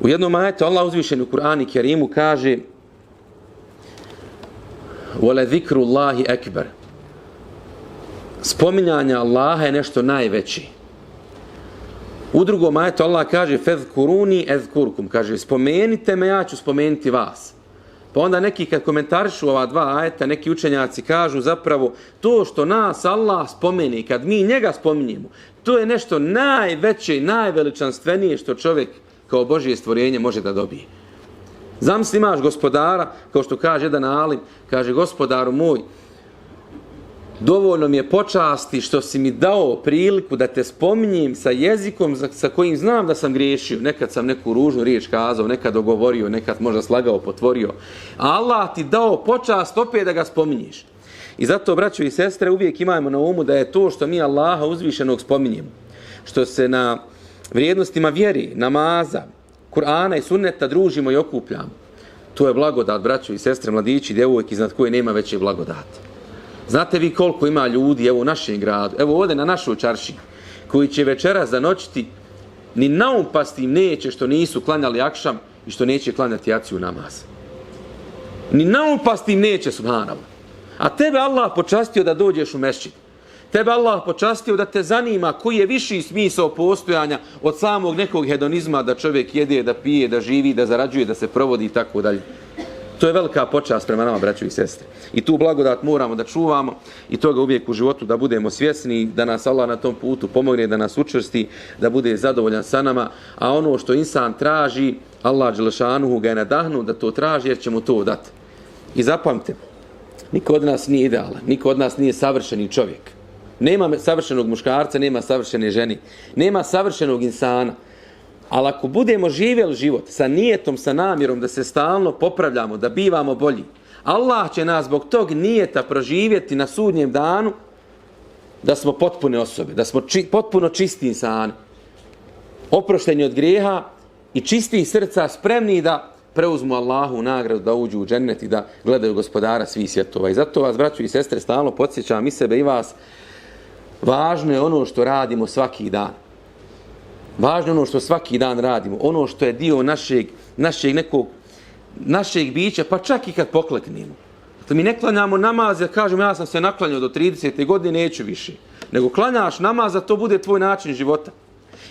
U jednom ajetu Allah uzvišen u Kur'anu Kerimu kaže وَلَا ذِكْرُ اللَّهِ أَكْبَرُ. Spominjanje Allaha je nešto najveće. U drugom ajetu Allah kaže فَذْكُرُونِي أَذْكُرْكُمْ. Kaže spomenite me, ja ću spomenuti vas. Pa onda neki kad komentarišu ova dva ajeta, neki učenjaci kažu zapravo to što nas Allah spomeni, kad mi njega spominjemo, to je nešto najveće i najveličanstvenije što čovjek kao Božje stvorenje može da dobije. Zamisli imaš gospodara, kao što kaže jedan alim, kaže gospodaru moj, dovoljno mi je počasti što si mi dao priliku da te spominjem sa jezikom sa kojim znam da sam griješio. Nekad sam neku ružnu riječ kazao, nekad dogovorio, nekad možda slagao, potvorio. A Allah ti dao počast opet da ga spominješ. I zato, braćo i sestre, uvijek imajmo na umu da je to što mi Allaha uzvišenog spominjemo, što se na vrijednostima vjeri, namaza, Kur'ana i sunneta družimo i okupljamo. To je blagodat, braćo i sestre, mladići, djevojke, iznad koje nema veće blagodati. Znate vi koliko ima ljudi, evo u našem gradu, evo ovdje na našoj čarši, koji će večeras zanoćiti, ni naumpasti im neće što nisu klanjali akšam i što neće klanjati jaciju namaz. Ni naumpasti im neće, subhanallah. A tebe Allah počastio da dođeš u mešćid. Tebe Allah počastio da te zanima koji je viši smisao postojanja od samog nekog hedonizma da čovjek jede, da pije, da živi, da zarađuje, da se provodi i tako dalje. To je velika počast prema nama, braćo i sestre. I tu blagodat moramo da čuvamo i toga uvijek u životu da budemo svjesni, da nas Allah na tom putu pomogne, da nas učvrsti, da bude zadovoljan sa nama, a ono što insan traži, Allah dželešanuhu ga je nadahnuo da to traži jer će mu to dati. I zapamte, niko od nas nije idealan, niko od nas nije savršeni čovjek. Nema savršenog muškarca, nema savršene žene, nema savršenog insana. Ali ako budemo živjeli život sa nijetom, sa namjerom da se stalno popravljamo, da bivamo bolji, Allah će nas zbog tog nijeta proživjeti na sudnjem danu da smo potpune osobe, da smo potpuno čisti insani, oprošteni od grijeha i čistih srca, spremni da preuzmu Allahu nagradu, da uđu u džennet i da gledaju gospodara svih svjetova. I zato vas, braćo i sestre, stalno podsjećam i sebe i vas, važno je ono što radimo svaki dan. Važno je ono što svaki dan radimo, ono što je dio našeg bića, pa čak i kad pokleknemo. Da mi ne klanjamo namaz, ja kažem ja sam se naklanjao do 30. godine, neću više. Nego klanjaš namaz, da to bude tvoj način života.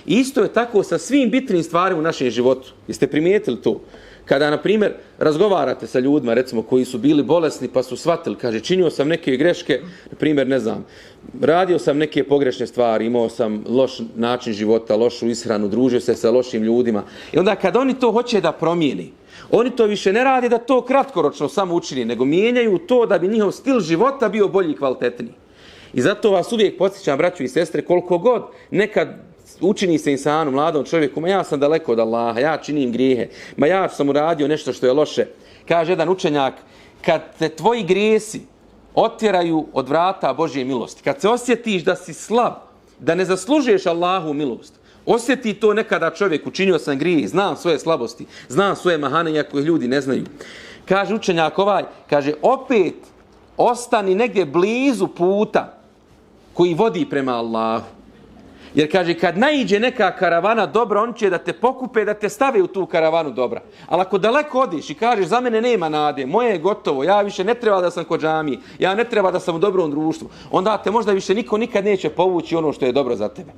I isto je tako sa svim bitnim stvarima u našem životu. Jeste primijetili to? Kada, na primjer, razgovarate sa ljudima, recimo, koji su bili bolesni pa su shvatili, kaže, činio sam neke greške, na primjer, ne znam, radio sam neke pogrešne stvari, imao sam loš način života, lošu ishranu, družio se sa lošim ljudima. I onda kad oni to hoće da promijeni, oni to više ne radi da to kratkoročno samo učini, nego mijenjaju to da bi njihov stil života bio bolji i kvalitetniji. I zato vas uvijek podsjećam, braćo i sestre, koliko god nekad učini se insanu, mladom čovjeku, ma ja sam daleko od Allaha, ja činim grijehe, ma ja sam uradio nešto što je loše. Kaže jedan učenjak, kad te tvoji grijesi otjeraju od vrata Božje milosti, kad se osjetiš da si slab, da ne zaslužuješ Allahu milost, osjeti to nekada čovjek, učinio sam grijeh, znam svoje slabosti, znam svoje mahane, iako ih ljudi ne znaju. Kaže učenjak ovaj, kaže, opet ostani negdje blizu puta koji vodi prema Allahu. Jer kaže, kad naiđe neka karavana dobra, on će da te pokupe, da te stave u tu karavanu dobra. Ali ako daleko odiš i kažeš, za mene nema nade, moje je gotovo, ja više ne treba da sam kod džamije, ja ne treba da sam u dobrom društvu, onda te možda više niko nikad neće povući ono što je dobro za tebe.